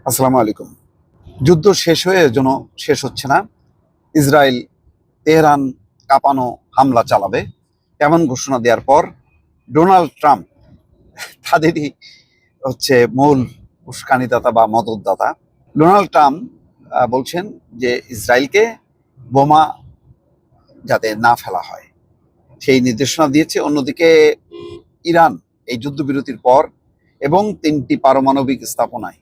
আসসালামু আলাইকুম। যুদ্ধ শেষ হয়ে যেন শেষ হচ্ছে না। ইসরায়েল তেহরান কাঁপানো হামলা চালাবে এমন ঘোষণা দেওয়ার পর ডোনাল্ড ট্রাম্প তাদেরই হচ্ছে মূল উস্কানিদাতা বা মদতদাতা। ডোনাল্ড ট্রাম্প বলছেন যে ইসরায়েলকে বোমা যাতে না ফেলা হয় সেই নির্দেশনা দিয়েছে। অন্যদিকে ইরান এই যুদ্ধবিরতির পর এবং 3টি পারমাণবিক স্থাপনায়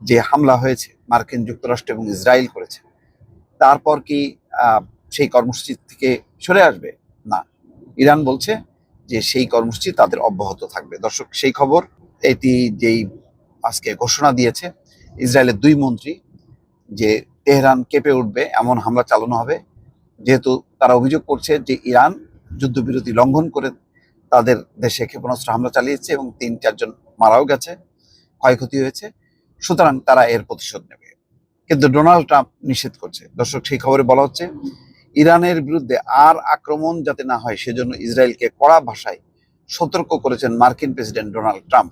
যে হামলা হয়েছে মার্কিন যুক্তরাষ্ট্র এবং ইসরায়েল করেছে, তারপর কি সেই কর্মসূচি থেকে সরে আসবে? না, ইরান বলছে যে সেই কর্মসূচি তাদের অব্যাহত থাকবে। দর্শক, সেই খবর এটি যেই আজকে ঘোষণা দিয়েছে ইসরায়েলের 2 মন্ত্রী যে তেহরান কেঁপে উঠবে এমন হামলা চালানো হবে, যেহেতু তারা অভিযোগ করছে যে ইরান যুদ্ধবিরতি লঙ্ঘন করে তাদের দেশে ক্ষেপণাস্ত্র হামলা চালিয়েছে এবং 3-4 জন মারাও গেছে, ক্ষয়ক্ষতি হয়েছে, সুতরাং তারা এর প্রতিশোধ নেবে। কিন্তু ডোনাল্ড ট্রাম্প নিষেধ করছে। দর্শক, সেই খবরে বলা হচ্ছে ইরানের বিরুদ্ধে আর আক্রমণ যাতে না হয় সেজন্য ইসরায়েলকে কড়া ভাষায় সতর্ক করেছেন মার্কিন প্রেসিডেন্ট ডোনাল্ড ট্রাম্প।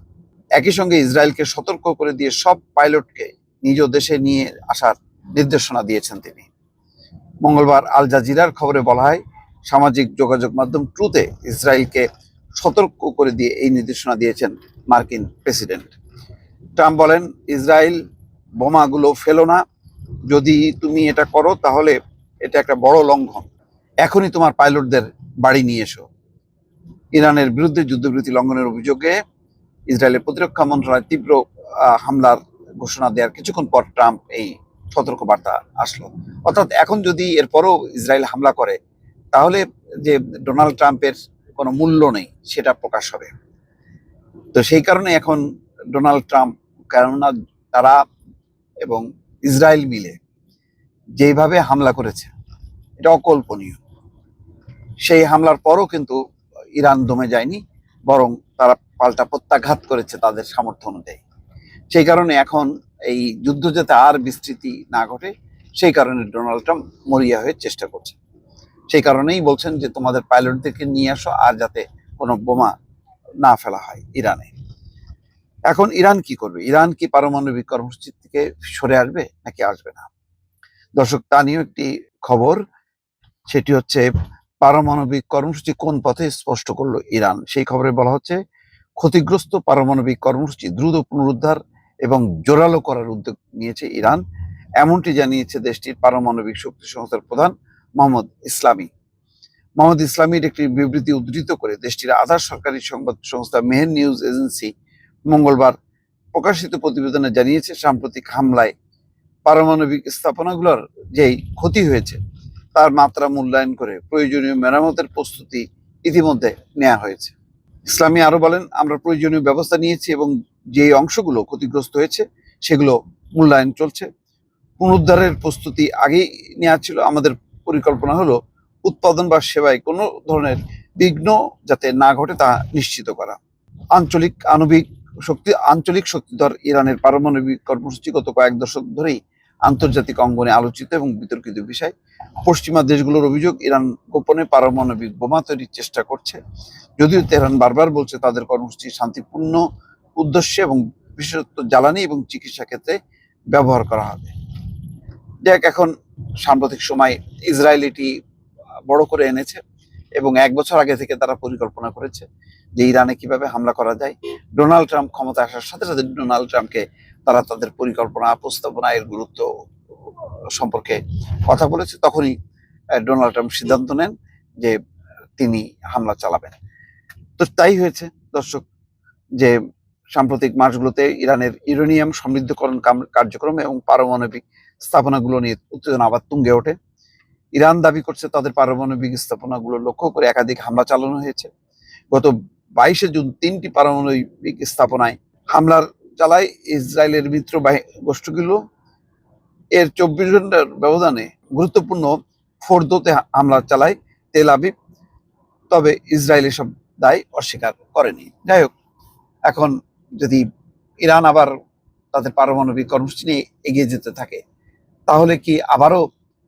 একই সঙ্গে ইসরায়েলকে সতর্ক করে দিয়ে সব পাইলটকে নিজ দেশে নিয়ে আসার নির্দেশনা দিয়েছেন তিনি। মঙ্গলবার আল জাজিরার খবরে বলা হয়, সামাজিক যোগাযোগ মাধ্যম ট্রুথে ইসরায়েলকে সতর্ক করে দিয়ে এই নির্দেশনা দিয়েছেন মার্কিন প্রেসিডেন্ট। ট্রাম্প বলেন, ইসরায়েল বোমাগুলো ফেলো না, যদি তুমি এটা করো তাহলে এটা একটা বড় লঙ্ঘন। এখনই তোমার পাইলটদের বাড়ি নিয়ে এসো। ইরানের বিরুদ্ধে যুদ্ধবিরতি লঙ্ঘনের অভিযোগে ইসরায়েলের প্রতিরক্ষা মন্ত্রণালয় তীব্র হামলার ঘোষণা দেওয়ার কিছুক্ষণ পর ট্রাম্প এই সতর্ক বার্তা আসলো। অর্থাৎ এখন যদি এরপরও ইসরায়েল হামলা করে তাহলে যে ডোনাল্ড ট্রাম্পের কোনো মূল্য নেই সেটা প্রকাশ হবে। তো সেই কারণে এখন ডোনাল্ড ট্রাম্প, কেননা তারা এবং ইসরায়েল মিলে যেভাবে হামলা করেছে এটা অকল্পনীয়। সেই হামলার পরও কিন্তু ইরান দমে যায়নি, বরং তারা পাল্টা প্রত্যাঘাত করেছে তাদের সামর্থ্য অনুযায়ী। সেই কারণে এখন এই যুদ্ধ যাতে আর বিস্তৃতি না ঘটে সেই কারণে ডোনাল্ড ট্রাম্প মরিয়া হয়ে চেষ্টা করছে। সেই কারণেই বলছেন যে তোমাদের পাইলটদেরকে নিয়ে আসো আর যাতে কোনো বোমা না ফেলা হয় ইরানে। এখন ইরান কি করবে? ইরান কি পারমাণবিক কর্মসূচি থেকে সরে আসবে নাকি আসবে না? দর্শক, তা নিয়ে একটি খবর, সেটি হচ্ছে পারমাণবিক কর্মসূচি কোন পথে স্পষ্ট করলো ইরান। সেই খবরে বলা হচ্ছে, ক্ষতিগ্রস্ত পারমাণবিক কর্মসূচি দ্রুত পুনরুদ্ধার এবং জোরালো করার উদ্যোগ নিয়েছে ইরান, এমনটি জানিয়েছে দেশটির পারমাণবিক শক্তি সংস্থার প্রধান মোহাম্মদ ইসলামী। মোহাম্মদ ইসলামীর একটি বিবৃতি উদ্ধৃত করে দেশটির আধা সরকারি সংবাদ সংস্থা মেহের নিউজ এজেন্সি মঙ্গলবার প্রকাশিত প্রতিবেদনে জানিয়েছে, সাম্প্রতিক হামলায় পারমাণবিক স্থাপনাগুলোর যেই ক্ষতি হয়েছে তার মাত্রা মূল্যায়ন করে প্রয়োজনীয় মেরামতের প্রস্তুতি ইতিমধ্যে নেওয়া হয়েছে। ইসলামী আরো বলেন, আমরা প্রয়োজনীয় ব্যবস্থা নিয়েছি এবং যে অংশগুলো ক্ষতিগ্রস্ত হয়েছে সেগুলো মূল্যায়ন চলছে। পুনরুদ্ধারের প্রস্তুতি আগেই নেওয়া ছিল। আমাদের পরিকল্পনা হলো উৎপাদন বা সেবায় কোনো ধরনের বিঘ্ন যাতে না ঘটে তা নিশ্চিত করা। আঞ্চলিক শক্তিধর ইরানের পারমাণবিক কর্মসূচি গত কয়েক দশক ধরেই আন্তর্জাতিক অঙ্গনে আলোচিত এবং বিতর্কিত বিষয়। পশ্চিমা দেশগুলোর অভিযোগ, ইরান গোপনে পারমাণবিক বোমা তৈরির চেষ্টা করছে, যদিও তেহরান বারবার বলছে তাদের কর্মসূচি শান্তিপূর্ণ উদ্দেশ্যে এবং বিশেষত জ্বালানি এবং চিকিৎসা ক্ষেত্রে ব্যবহার করা হবে। দেখ, এখন সাম্প্রতিক সময় ইসরায়েল এটি বড় করে এনেছে এবং 1 বছর আগে থেকে তারা পরিকল্পনা করেছে যে ইরানে কিভাবে হামলা করা যায়। ডোনাল্ড ট্রাম্প ক্ষমতা আসার সাথে সাথে ডোনাল্ড ট্রাম্পকে তারা তাদের পরিকল্পনা প্রস্তাবনা এর গুরুত্ব সম্পর্কে কথা বলেছে। তখনই ডোনাল্ড ট্রাম্প সিদ্ধান্ত নেন যে তিনি হামলা চালাবেন। তো তাই হয়েছে দর্শক, যে সাম্প্রতিক মাসগুলোতে ইরানের ইউরেনিয়াম সমৃদ্ধকরণ কার্যক্রম এবং পারমাণবিক স্থাপনাগুলো নিয়ে উত্তেজনা আবার তুঙ্গে ওঠে। ইরান দাবি করছে তাদের পারমাণবিক স্থাপনাগুলো লক্ষ্য করে একাধিক হামলা চালানো হয়েছে। গত 22শে জুন 3টি পারমাণবিক স্থাপনায় হামলার চালায় ইসরায়েলের মিত্র গোষ্ঠীগুলো। এর 24 ঘন্টার ব্যবধানে গুরুত্বপূর্ণ ফোর্দোতে হামলা চালায় তেল আবিব, তবে ইসরায়েল এসব দায় অস্বীকার করেনি। যাই হোক, এখন যদি ইরান আবার তাদের পারমাণবিক কর্মসূচি নিয়ে এগিয়ে যেতে থাকে তাহলে কি আবারও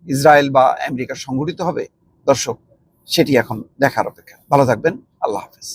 ইসরায়েল বা আমেরিকা সংগঠিত হবে? দর্শক, সেটি এখন দেখার অপেক্ষা। ভালো থাকবেন। আল্লাহ হাফেজ।